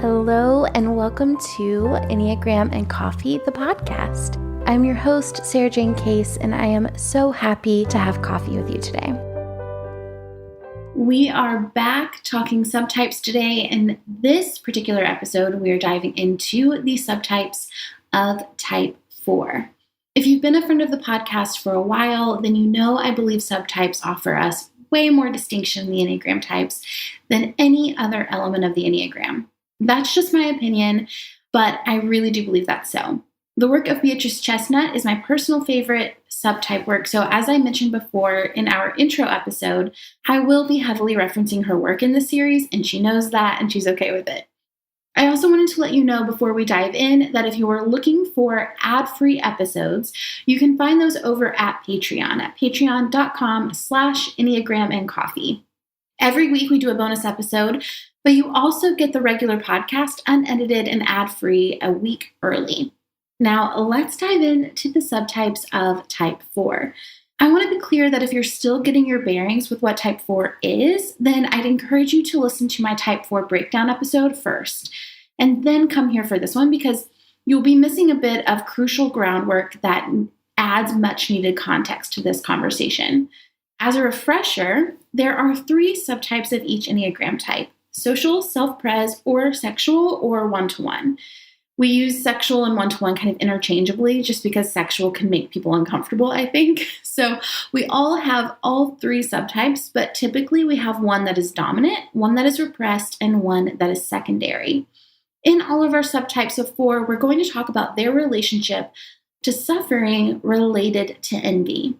Hello and welcome to Enneagram and Coffee, the podcast. I'm your host, Sarajane Case, and I am so happy to have coffee with you today. We are back talking subtypes today. In this particular episode, we are diving into the subtypes of Type 4. If you've been a friend of the podcast for a while, then you know I believe subtypes offer us way more distinction in the Enneagram types than any other element of the Enneagram. That's just my opinion, but I really do believe that's so. The work of Beatrice Chestnut is my personal favorite subtype work, so as I mentioned before in our intro episode, I will be heavily referencing her work in this series, and she knows that, and she's okay with it. I also wanted to let you know before we dive in that if you are looking for ad-free episodes, you can find those over at Patreon at patreon.com/EnneagramandCoffee. Every week we do a bonus episode, but you also get the regular podcast unedited and ad-free a week early. Now, let's dive into the subtypes of Type 4. I want to be clear that if you're still getting your bearings with what Type 4 is, then I'd encourage you to listen to my Type 4 breakdown episode first, and then come here for this one because you'll be missing a bit of crucial groundwork that adds much-needed context to this conversation. As a refresher, there are 3 subtypes of each Enneagram type: social, self-pres, or sexual, or one-to-one. We use sexual and one-to-one kind of interchangeably just because sexual can make people uncomfortable, I think. So we all have all 3 subtypes, but typically we have one that is dominant, one that is repressed, and one that is secondary. In all of our subtypes of 4, we're going to talk about their relationship to suffering related to envy.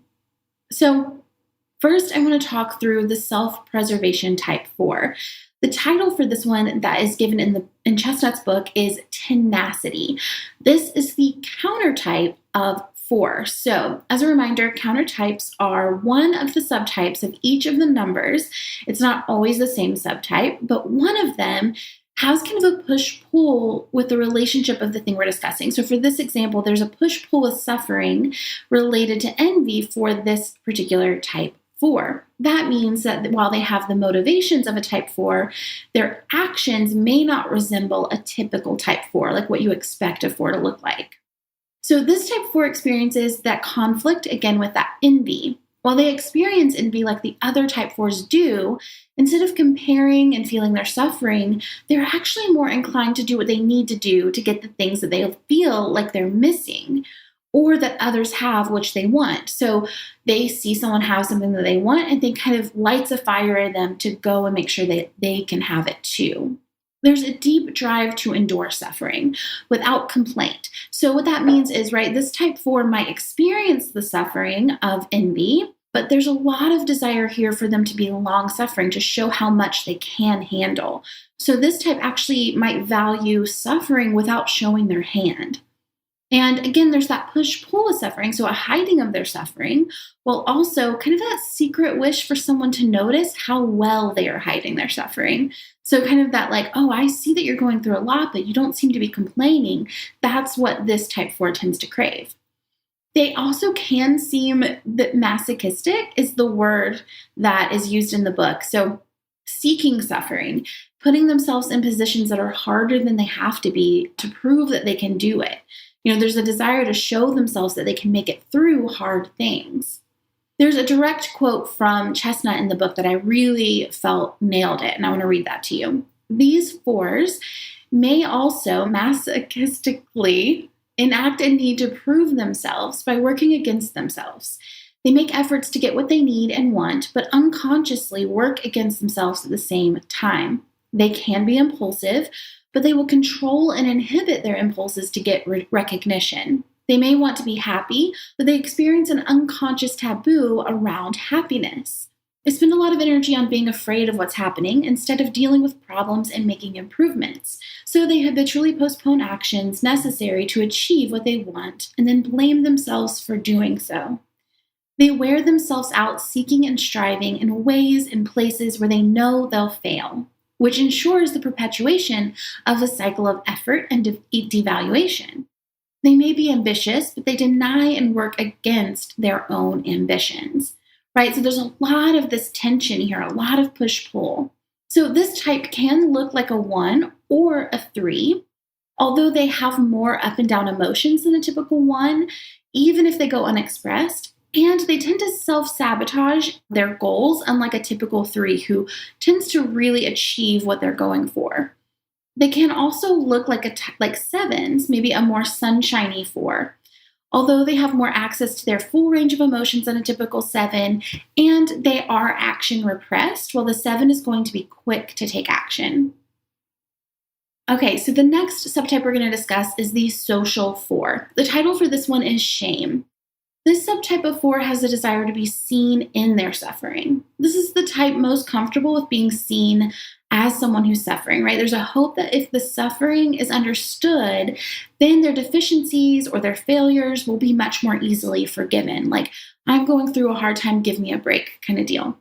So first, I want to talk through the self-preservation Type 4. The title for this one that is given in Chestnut's book is tenacity. This is the countertype of 4. So, as a reminder, countertypes are one of the subtypes of each of the numbers. It's not always the same subtype, but one of them has kind of a push-pull with the relationship of the thing we're discussing. So for this example, there's a push-pull with suffering related to envy for this particular Type 4. That means that while they have the motivations of a Type 4, their actions may not resemble a typical Type 4, like what you expect a 4 to look like. So this Type 4 experiences that conflict again with that envy. While they experience envy like the other Type 4s do, instead of comparing and feeling their suffering, they're actually more inclined to do what they need to do to get the things that they feel like they're missing, or that others have, which they want. So they see someone have something that they want, and they kind of lights a fire in them to go and make sure that they can have it too. There's a deep drive to endure suffering without complaint. So what that means is, right, this Type 4 might experience the suffering of envy, but there's a lot of desire here for them to be long-suffering to show how much they can handle. So this type actually might value suffering without showing their hand. And again, there's that push-pull of suffering, so a hiding of their suffering, while also kind of that secret wish for someone to notice how well they are hiding their suffering. So kind of that like, oh, I see that you're going through a lot, but you don't seem to be complaining. That's what this Type 4 tends to crave. They also can seem that masochistic is the word that is used in the book. So seeking suffering, putting themselves in positions that are harder than they have to be to prove that they can do it. You know, there's a desire to show themselves that they can make it through hard things. There's a direct quote from Chestnut in the book that I really felt nailed it, and I want to read that to you. These 4s may also masochistically enact a need to prove themselves by working against themselves. They make efforts to get what they need and want, but unconsciously work against themselves at the same time. They can be impulsive, but they will control and inhibit their impulses to get recognition. They may want to be happy, but they experience an unconscious taboo around happiness. They spend a lot of energy on being afraid of what's happening instead of dealing with problems and making improvements. So they habitually postpone actions necessary to achieve what they want and then blame themselves for doing so. They wear themselves out seeking and striving in ways and places where they know they'll fail, which ensures the perpetuation of a cycle of effort and devaluation. They may be ambitious, but they deny and work against their own ambitions, right? So there's a lot of this tension here, a lot of push-pull. So this type can look like a 1 or a 3. Although they have more up and down emotions than a typical 1, even if they go unexpressed, and they tend to self-sabotage their goals, unlike a typical 3 who tends to really achieve what they're going for. They can also look like like 7s, maybe a more sunshiny 4. Although they have more access to their full range of emotions than a typical 7, and they are action repressed, while the 7 is going to be quick to take action. Okay, so the next subtype we're going to discuss is the social 4. The title for this one is shame. This subtype of 4 has a desire to be seen in their suffering. This is the type most comfortable with being seen as someone who's suffering, right? There's a hope that if the suffering is understood, then their deficiencies or their failures will be much more easily forgiven. Like, I'm going through a hard time, give me a break kind of deal.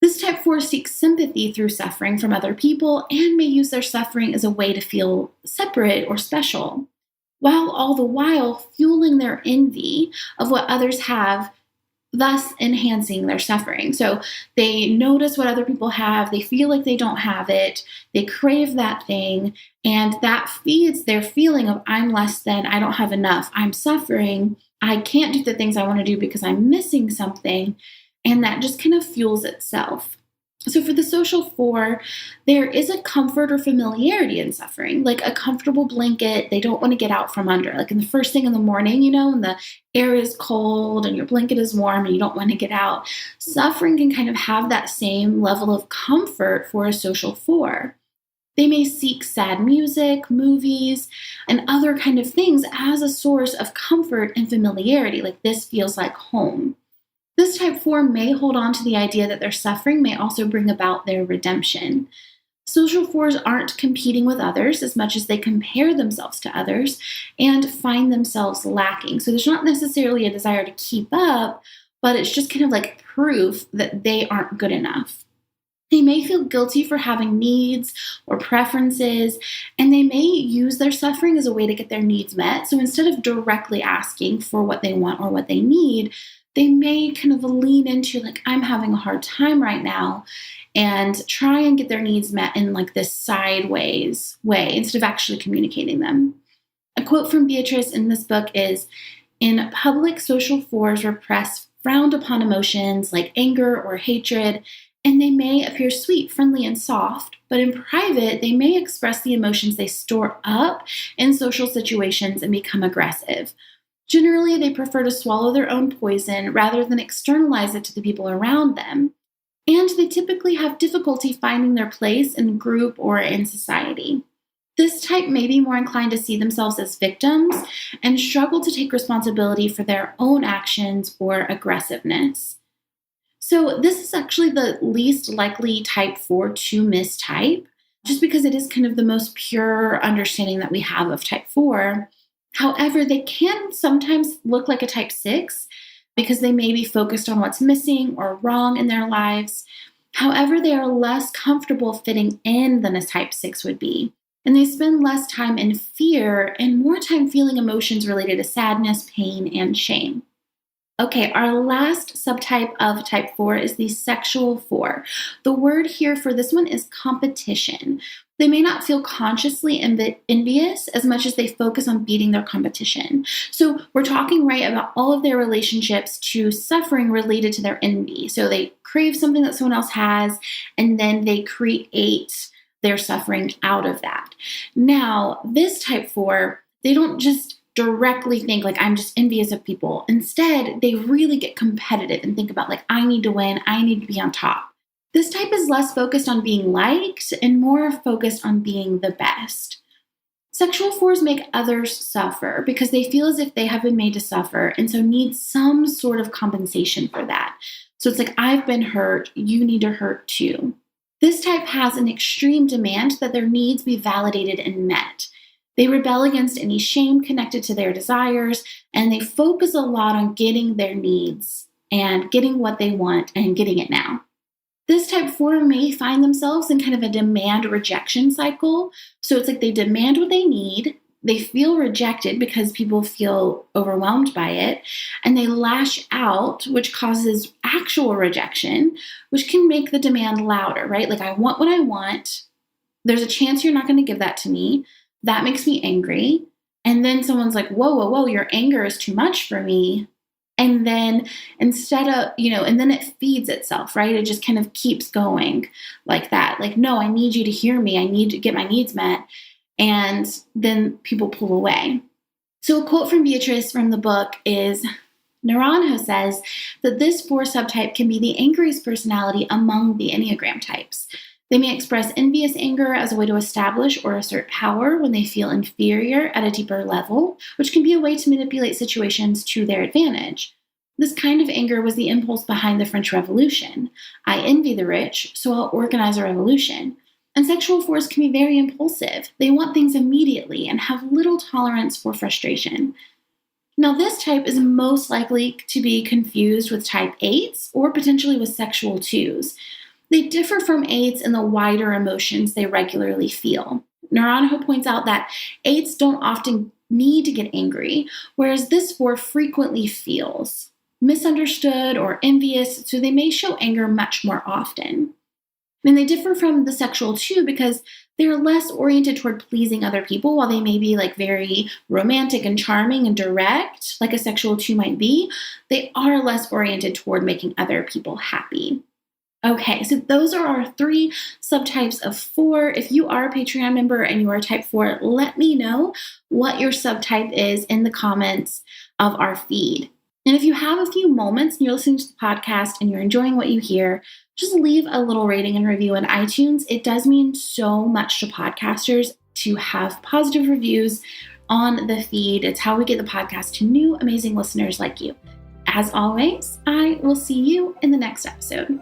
This type 4 seeks sympathy through suffering from other people and may use their suffering as a way to feel separate or special, while all the while fueling their envy of what others have, thus enhancing their suffering. So they notice what other people have, they feel like they don't have it, they crave that thing, and that feeds their feeling of I'm less than, I don't have enough, I'm suffering, I can't do the things I want to do because I'm missing something. And that just kind of fuels itself. So for the social 4, there is a comfort or familiarity in suffering, like a comfortable blanket they don't want to get out from under. Like in the first thing in the morning, when the air is cold and your blanket is warm and you don't want to get out, suffering can kind of have that same level of comfort for a social 4. They may seek sad music, movies, and other kind of things as a source of comfort and familiarity, like this feels like home. This type 4 may hold on to the idea that their suffering may also bring about their redemption. Social 4s aren't competing with others as much as they compare themselves to others and find themselves lacking. So there's not necessarily a desire to keep up, but it's just kind of like proof that they aren't good enough. They may feel guilty for having needs or preferences, and they may use their suffering as a way to get their needs met. So instead of directly asking for what they want or what they need, they may kind of lean into like, I'm having a hard time right now, and try and get their needs met in like this sideways way instead of actually communicating them. A quote from Beatrice in this book is, in public, social 4s repress frowned upon emotions like anger or hatred, and they may appear sweet, friendly, and soft, but in private, they may express the emotions they store up in social situations and become aggressive. Generally, they prefer to swallow their own poison rather than externalize it to the people around them. And they typically have difficulty finding their place in the group or in society. This type may be more inclined to see themselves as victims and struggle to take responsibility for their own actions or aggressiveness. So this is actually the least likely type 4 to mistype, just because it is kind of the most pure understanding that we have of type 4. However, they can sometimes look like a type 6 because they may be focused on what's missing or wrong in their lives. However, they are less comfortable fitting in than a type 6 would be, and they spend less time in fear and more time feeling emotions related to sadness, pain, and shame. Okay, our last subtype of type 4 is the sexual 4. The word here for this one is competition. They may not feel consciously envious as much as they focus on beating their competition. So we're talking, right, about all of their relationships to suffering related to their envy. So they crave something that someone else has, and then they create their suffering out of that. Now, this type 4, they don't just directly think like I'm just envious of people. Instead, they really get competitive and think about like I need to win, I need to be on top. This type is less focused on being liked and more focused on being the best. Sexual 4s make others suffer because they feel as if they have been made to suffer and so need some sort of compensation for that. So it's like, I've been hurt, you need to hurt too. This type has an extreme demand that their needs be validated and met. They rebel against any shame connected to their desires, and they focus a lot on getting their needs and getting what they want and getting it now. This type 4 may find themselves in kind of a demand rejection cycle. So it's like they demand what they need, they feel rejected because people feel overwhelmed by it, and they lash out, which causes actual rejection, which can make the demand louder, right? Like I want what I want, There's a chance you're not going to give that to me. That makes me angry. And then someone's like, whoa, whoa, whoa, your anger is too much for me. And then instead of, and then it feeds itself, right? It just kind of keeps going like that. Like, no, I need you to hear me. I need to get my needs met. And then people pull away. So a quote from Beatrice from the book is, Naranjo says that this 4 subtype can be the angriest personality among the Enneagram types. They may express envious anger as a way to establish or assert power when they feel inferior at a deeper level, which can be a way to manipulate situations to their advantage. This kind of anger was the impulse behind the French Revolution. I envy the rich, so I'll organize a revolution. And sexual fours can be very impulsive. They want things immediately and have little tolerance for frustration. Now, this type is most likely to be confused with type 8s or potentially with sexual 2s. They differ from 8s in the wider emotions they regularly feel. Naranjo points out that 8s don't often need to get angry, whereas this 4 frequently feels misunderstood or envious, so they may show anger much more often. And they differ from the sexual 2 because they're less oriented toward pleasing other people. While they may be like very romantic and charming and direct, like a sexual 2 might be, they are less oriented toward making other people happy. Okay, so those are our 3 subtypes of 4. If you are a Patreon member and you are type 4, let me know what your subtype is in the comments of our feed. And if you have a few moments and you're listening to the podcast and you're enjoying what you hear, just leave a little rating and review in iTunes. It does mean so much to podcasters to have positive reviews on the feed. It's how we get the podcast to new, amazing listeners like you. As always, I will see you in the next episode.